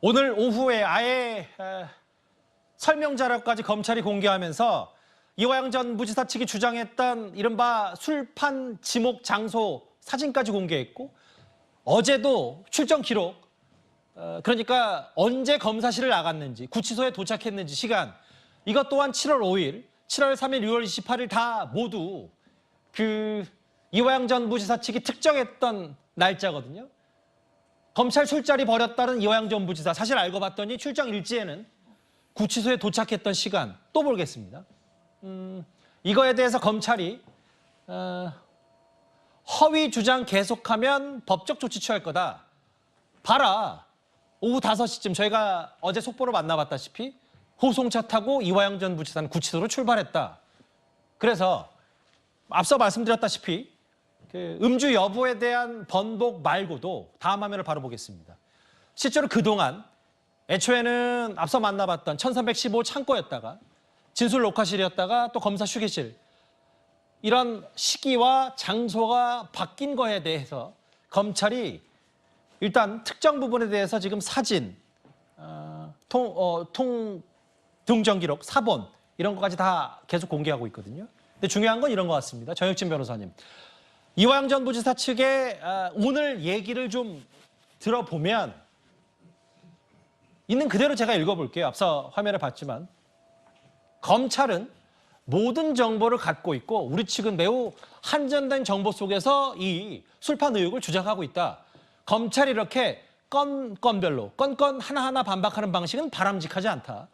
오늘 오후에 아예 설명 자료까지 검찰이 공개하면서 이화영 전 부지사 측이 주장했던 이른바 술판 지목 장소 사진까지 공개했고, 어제도 출정 기록, 그러니까 언제 검사실을 나갔는지, 구치소에 도착했는지 시간, 이것 또한 7월 5일, 7월 3일, 6월 28일 다 모두 이화영 전 부지사 측이 특정했던 날짜거든요. 검찰 술자리 벌였다는 이화영 전 부지사, 사실 알고 봤더니 출정 일지에는 구치소에 도착했던 시간 또 보겠습니다. 이거에 대해서 검찰이 허위 주장 계속하면 법적 조치 취할 거다. 봐라. 오후 5시쯤 저희가 어제 속보로 만나봤다시피 호송차 타고 이화영 전 부지사는 구치소로 출발했다. 그래서 앞서 말씀드렸다시피 음주 여부에 대한 번복 말고도 다음 화면을 바로 보겠습니다. 실제로 그동안 애초에는 앞서 만나봤던 1315 창고였다가 진술 녹화실이었다가 또 검사 휴게실, 이런 시기와 장소가 바뀐 거에 대해서 검찰이 일단 특정 부분에 대해서 지금 사진, 등정 기록, 사본 이런 것까지 다 계속 공개하고 있거든요. 근데 중요한 건 이런 것 같습니다. 정혁진 변호사님. 이화영 전 부지사 측의 오늘 얘기를 좀 들어보면 있는 그대로 제가 읽어볼게요. 앞서 화면을 봤지만 검찰은 모든 정보를 갖고 있고 우리 측은 매우 한정된 정보 속에서 이 술판 의혹을 주장하고 있다. 검찰이 이렇게 건별로 건건 하나하나 반박하는 방식은 바람직하지 않다.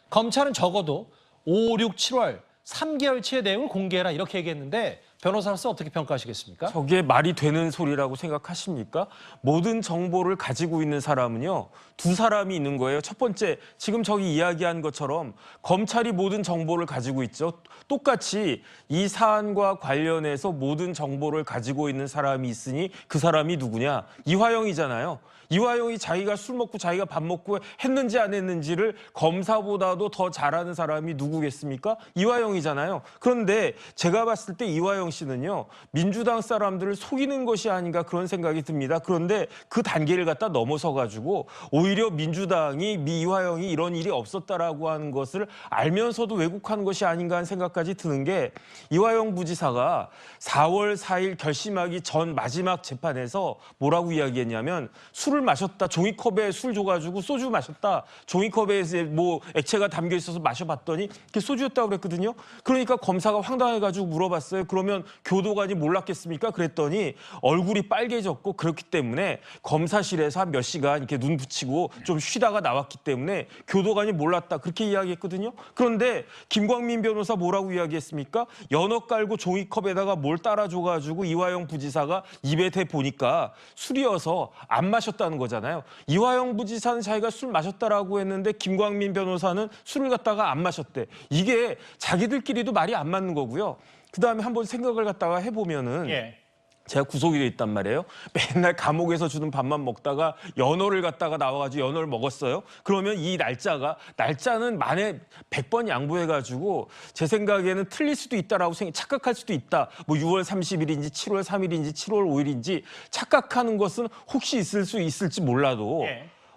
검찰은 적어도 5, 6, 7월 3개월치의 내용을 공개해라 이렇게 얘기했는데 변호사로서 어떻게 평가하시겠습니까? 저게 말이 되는 소리라고 생각하십니까? 모든 정보를 가지고 있는 사람은요, 두 사람이 있는 거예요. 첫 번째, 지금 저기 이야기한 것처럼 검찰이 모든 정보를 가지고 있죠. 똑같이 이 사안과 관련해서 모든 정보를 가지고 있는 사람이 있으니 그 사람이 누구냐? 이화영이잖아요. 이화영이 자기가 술 먹고 자기가 밥 먹고 했는지 안 했는지를 검사보다도 더 잘 아는 사람이 누구겠습니까? 이화영이잖아요. 그런데 제가 봤을 때 이화영 씨는요, 민주당 사람들을 속이는 것이 아닌가 그런 생각이 듭니다. 그런데 그 단계를 갖다 넘어서가지고 오히려 민주당이 이화영이 이런 일이 없었다라고 하는 것을 알면서도 왜곡한 것이 아닌가 하는 생각까지 드는 게, 이화영 부지사가 4월 4일 결심하기 전 마지막 재판에서 뭐라고 이야기했냐면, 술을 마셨다. 종이컵에 술 줘가지고 소주 마셨다. 종이컵에 뭐 액체가 담겨 있어서 마셔봤더니 그게 소주였다고 그랬거든요. 그러니까 검사가 황당해가지고 물어봤어요. 그러면 교도관이 몰랐겠습니까? 그랬더니 얼굴이 빨개졌고, 그렇기 때문에 검사실에서 한 몇 시간 이렇게 눈 붙이고 좀 쉬다가 나왔기 때문에 교도관이 몰랐다. 그렇게 이야기했거든요. 그런데 김광민 변호사 뭐라고 이야기했습니까? 연어 깔고 종이컵에다가 뭘 따라줘가지고 이화영 부지사가 입에 대 보니까 술이어서 안 마셨다는 거잖아요. 이화영 부지사는 자기가 술 마셨다라고 했는데 김광민 변호사는 술을 갖다가 안 마셨대. 이게 자기들끼리도 말이 안 맞는 거고요. 그다음에 한번 생각을 갖다가 해보면은, 제가 구속이 돼 있단 말이에요. 맨날 감옥에서 주는 밥만 먹다가 연어를 갖다가 나와가지고 연어를 먹었어요. 그러면 이 날짜는 만에 100번 양보해가지고 제 생각에는 틀릴 수도 있다라고 착각할 수도 있다. 뭐 6월 30일인지 7월 3일인지 7월 5일인지 착각하는 것은 혹시 있을 수 있을지 몰라도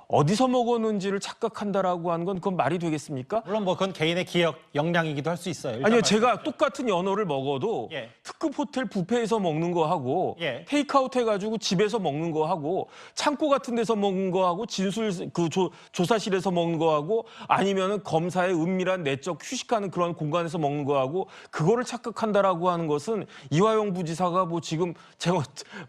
어디서 먹었는지를 착각한다라고 하는 건 그건 말이 되겠습니까? 물론 뭐 그건 개인의 기억 역량이기도 할 수 있어요. 아니요, 제가 똑같은 연어를 먹어도 특급 호텔 뷔페에서 먹는 거 하고 테이크아웃 해가지고 집에서 먹는 거 하고 창고 같은 데서 먹는 거 하고 진술 조사실에서 먹는 거 하고 아니면은 검사의 은밀한 내적 휴식하는 그런 공간에서 먹는 거 하고, 그거를 착각한다라고 하는 것은 이화영 부지사가 뭐 지금 제가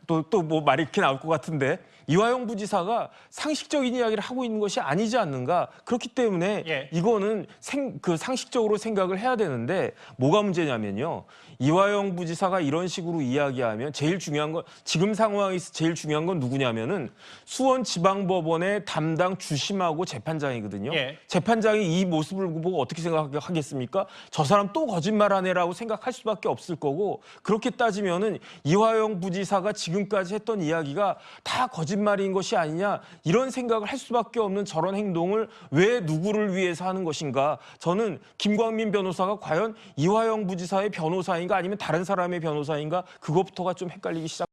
또 뭐 말이 이렇게 나올 것 같은데, 이화영 부지사가 상식적인 이야기를 하고 있는 것이 아니지 않는가. 그렇기 때문에 이거는 상식적으로 생각을 해야 되는데, 뭐가 문제냐면요, 이화영 부지사가 이런 식으로 이야기하면 제일 중요한 건, 지금 상황에서 제일 중요한 건 누구냐면은 수원지방법원의 담당 주심하고 재판장이거든요. 재판장이 이 모습을 보고 어떻게 생각하겠습니까? 저 사람 또 거짓말하네라고 생각할 수밖에 없을 거고, 그렇게 따지면은 이화영 부지사가 지금까지 했던 이야기가 다 거짓말인 것이 아니냐, 이런 생각을 할 수밖에 없는 저런 행동을 왜 누구를 위해서 하는 것인가. 저는 김광민 변호사가 과연 이화영 부지사의 변호사인가 아니면 다른 사람의 변호사인가, 그것부터가 좀 헷갈리기 시작.